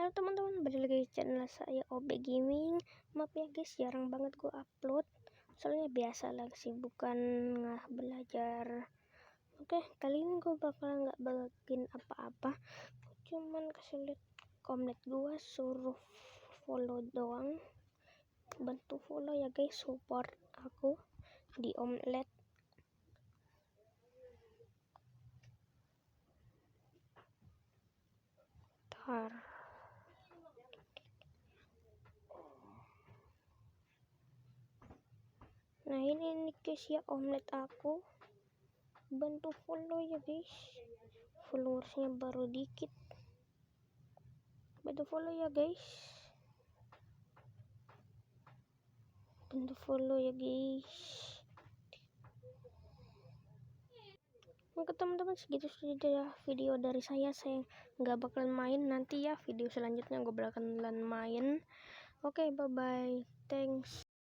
Halo teman-teman, balik lagi di channel saya OB Gaming. Maaf ya guys, jarang banget gue upload. Soalnya biasa lah kesibukan belajar. Oke, kali ini gue bakalan nggak bagiin apa-apa. Cuman kasih lihat komen gue, suruh follow doang. Bantu follow ya guys, support aku di Omelet. Nah ini nih guys ya, Omelet aku. Bantu follow ya guys, followersnya baru dikit. Bantu follow ya guys, bantu follow ya guys. Oke teman-teman, segitu saja video dari saya nggak bakalan main nanti ya. Video selanjutnya gue bakalan main. Oke, bye bye, thanks.